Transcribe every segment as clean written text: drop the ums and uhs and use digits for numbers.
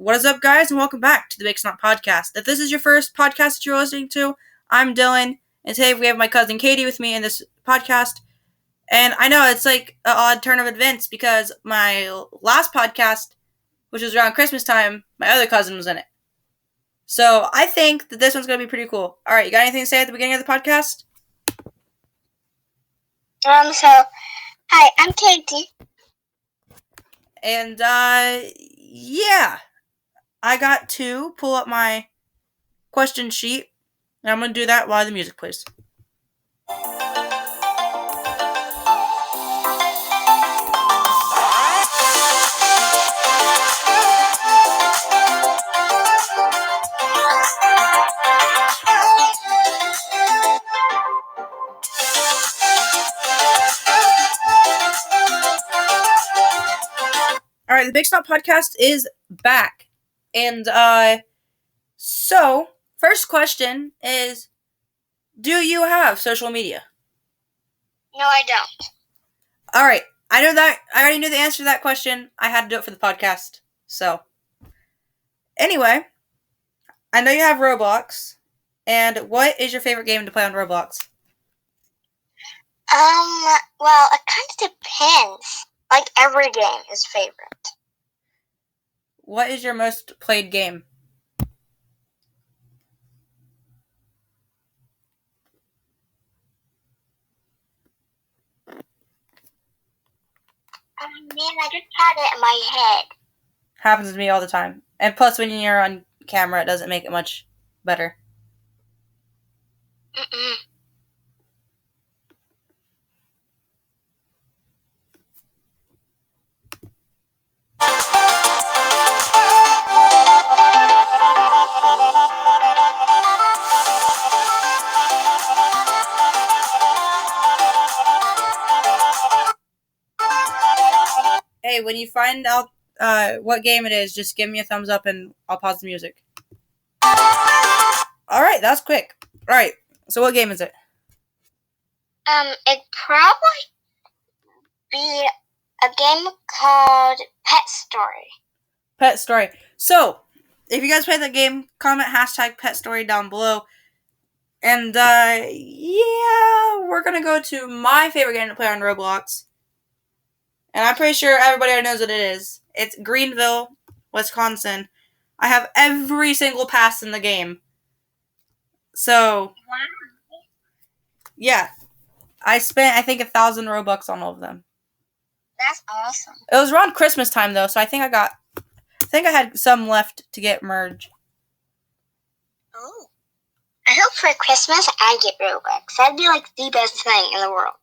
What is up, guys, and welcome back to the Big Snot Podcast. If this is your first podcast that you're listening to, I'm Dylan, and today we have my cousin Katie with me in this podcast. And I know it's like an odd turn of events because my last podcast, which was around Christmas time, my other cousin was in it. So I think that this one's going to be pretty cool. All right, you got anything to say at the beginning of the podcast? Hi, I'm Katie. And, yeah. I got to pull up my question sheet, and I'm going to do that while the music plays. All right, the Big Snot Podcast is back. And, so, first question is, do you have social media? No, I don't. All right, I already knew the answer to that question. I had to do it for the podcast. So, anyway, I know you have Roblox. And what is your favorite game to play on Roblox? Well, it kind of depends. Like, every game is favorite. What is your most played game? Man, I just had it in my head. Happens to me all the time. And plus, when you're on camera, it doesn't make it much better. Mm-mm. Hey, when you find out what game it is, just give me a thumbs up and I'll pause the music. Alright, that's quick. Alright, so what game is it? It'd probably be a game called Pet Story. Pet Story. So, if you guys play that game, comment hashtag Pet Story down below. And, yeah, we're gonna go to my favorite game to play on Roblox. And I'm pretty sure everybody already knows what it is. It's Greenville, Wisconsin. I have every single pass in the game. So, yeah. I spent, I think, 1,000 Robux on all of them. That's awesome. It was around Christmas time, though, so I think I had some left to get merged. Oh. I hope for Christmas I get Robux. That'd be like the best thing in the world.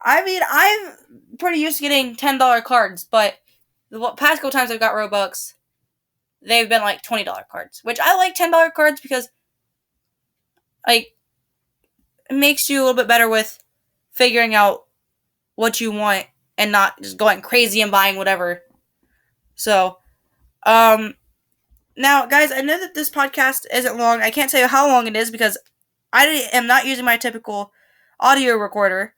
I mean, I'm pretty used to getting $10 cards, but the past couple times I've got Robux, they've been like $20 cards, which I like $10 cards because, like, it makes you a little bit better with figuring out what you want and not just going crazy and buying whatever. So, now, guys, I know that this podcast isn't long. I can't tell you how long it is because I am not using my typical audio recorder.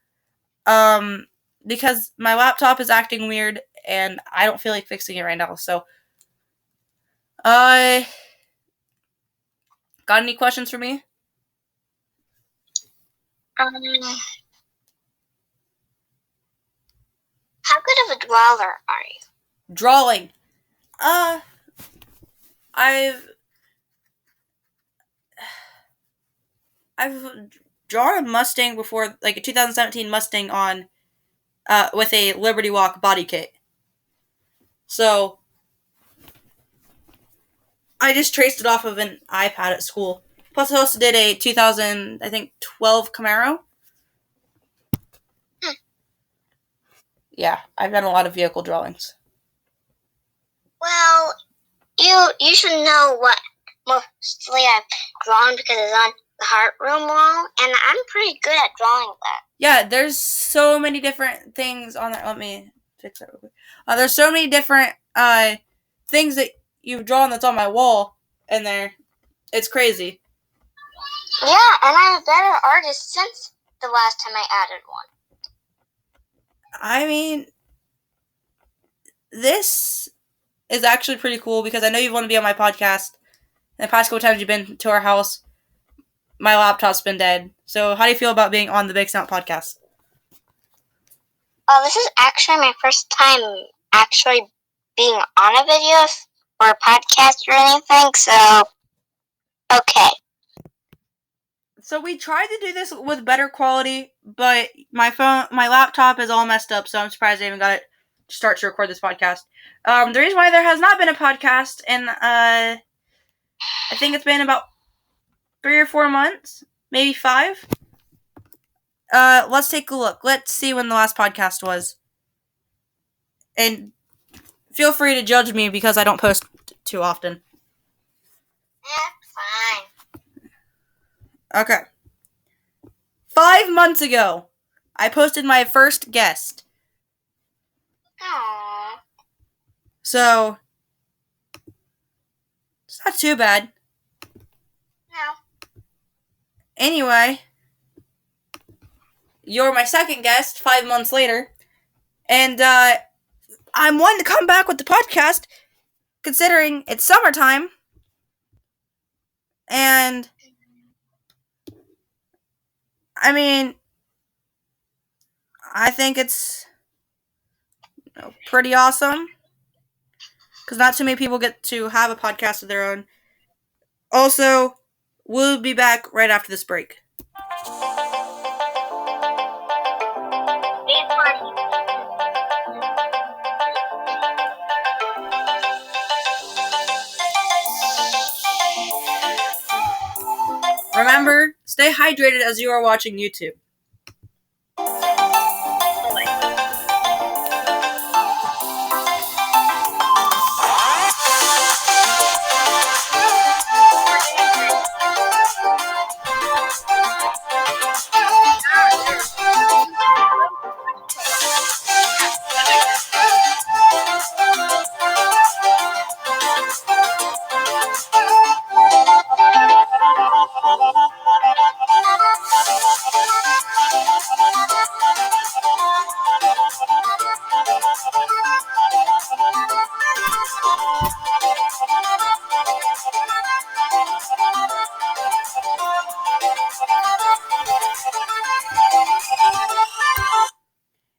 Because my laptop is acting weird and I don't feel like fixing it right now. So, got any questions for me? How good of a drawer are you? Drawing. I've drawn a Mustang before, like a 2017 Mustang on, with a Liberty Walk body kit. So, I just traced it off of an iPad at school. Plus, I also did a 2012 Camaro. Yeah, I've done a lot of vehicle drawings. Well, you should know what mostly I've drawn because it's on the Heart Room wall, and I'm pretty good at drawing that. Yeah, there's so many different things on there. Let me fix that real quick. There's so many different things that you've drawn that's on my wall in there. It's crazy. Yeah, and I'm a better artist since the last time I added one. I mean, this is actually pretty cool because I know you want to be on my podcast. The past couple times you've been to our house, my laptop's been dead. So how do you feel about being on the Big Snout podcast? This is actually my first time actually being on a video or a podcast or anything, so okay. So we tried to do this with better quality, but my laptop is all messed up, so I'm surprised I even got it to start to record this podcast. The reason why there has not been a podcast in, I think it's been about 3 or 4 months, maybe 5. Let's take a look. Let's see when the last podcast was. And feel free to judge me because I don't post too often. Fine. Okay. 5 months ago, I posted my first guest. Aww. So, it's not too bad. No. Anyway, you're my second guest 5 months later. And, I'm wanting to come back with the podcast, considering it's summertime. And, I mean, I think it's pretty awesome. Because not too many people get to have a podcast of their own. Also, we'll be back right after this break. Remember, stay hydrated as you are watching YouTube.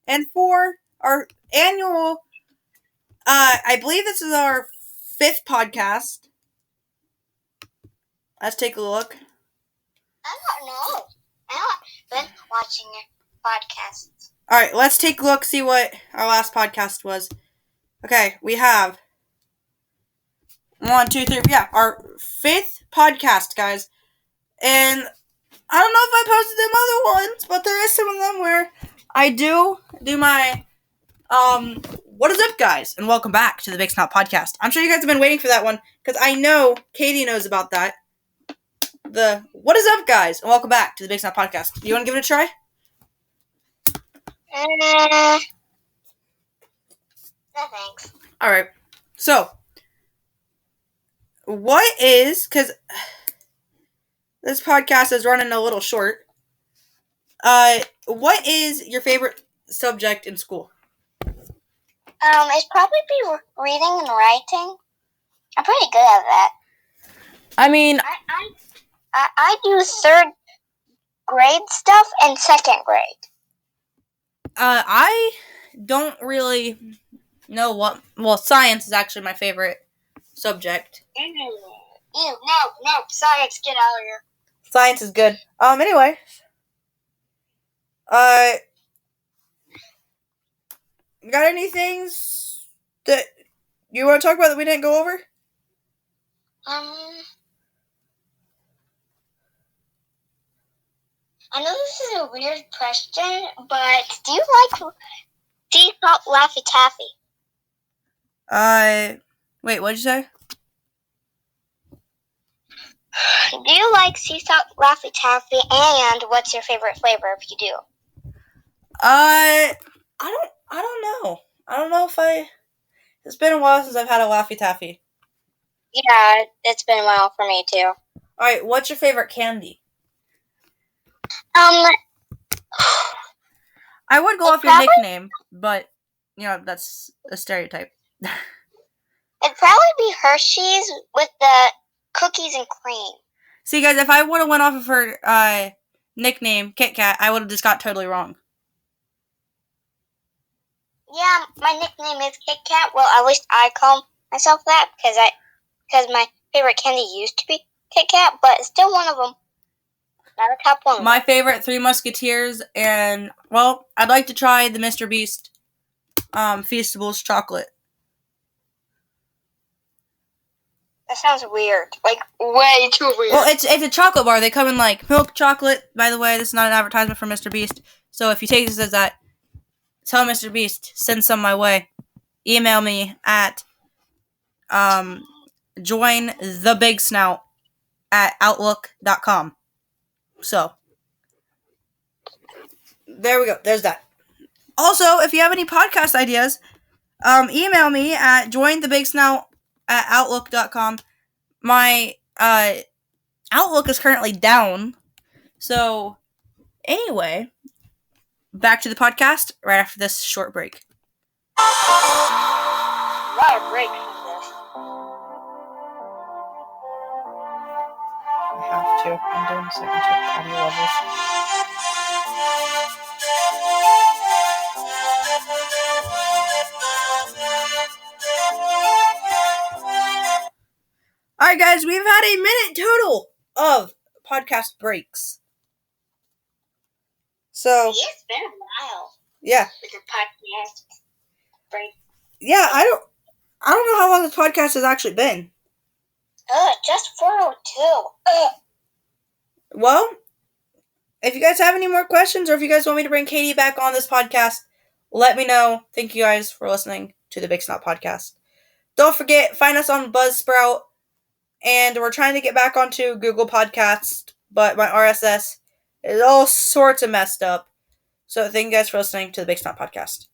And for our annual, I believe this is our 5th podcast. Let's take a look. I don't know. I haven't been watching your podcasts. Alright, let's take a look, see what our last podcast was. Okay, we have 1, 2, 3, yeah, our 5th podcast, guys. And I don't know if I posted them other ones, but there is some of them where I do my, what is up, guys? And welcome back to the Big Snout Podcast. I'm sure you guys have been waiting for that one, because I know Katie knows about that. The, what is up, guys? And welcome back to the Big Snout Podcast. You want to give it a try? No thanks. Alright, so, what is, because this podcast is running a little short, what is your favorite subject in school? It's probably be reading and writing. I'm pretty good at that. I mean, I do 3rd grade stuff and 2nd grade. I don't really know what, well, science is actually my favorite subject. No, science, get out of here. Science is good. Anyway. Got any things that you want to talk about that we didn't go over? I know this is a weird question, but do you like sea salt Laffy Taffy? Wait, what'd you say? Do you like sea salt Laffy Taffy, and what's your favorite flavor if you do? I don't know. I don't know if it's been a while since I've had a Laffy Taffy. Yeah, it's been a while for me too. Alright, what's your favorite candy? I would go off your nickname, but, you know, that's a stereotype. It'd probably be Hershey's with the cookies and cream. See, guys, if I would have went off of her nickname, Kit Kat, I would have just got totally wrong. Yeah, my nickname is Kit Kat. Well, at least I call myself that because my favorite candy used to be Kit Kat, but it's still one of them. Not a top one. My favorite, Three Musketeers, and, well, I'd like to try the Mr. Beast Feastables chocolate. That sounds weird. Like, way too weird. Well, it's a chocolate bar. They come in, like, milk chocolate. By the way, this is not an advertisement for Mr. Beast. So if you take this as that, tell Mr. Beast, send some my way. Email me at jointhebigsnout@outlook.com. So, there we go. There's that. Also, if you have any podcast ideas, email me at jointhebigsnout@outlook.com. My Outlook is currently down. So, anyway, back to the podcast right after this short break. A lot of breaks from this. I have to. I'm doing second check audio levels. Alright, guys, we've had a minute total of podcast breaks. So, It's been a while yeah. with the podcast break. Yeah, I don't know how long this podcast has actually been. Just 402. Well, if you guys have any more questions, or if you guys want me to bring Katie back on this podcast, let me know. Thank you guys for listening to the Big Snot Podcast. Don't forget, find us on Buzzsprout, and we're trying to get back onto Google Podcasts, but my RSS is all sorts of messed up. So thank you guys for listening to the Big Snot Podcast.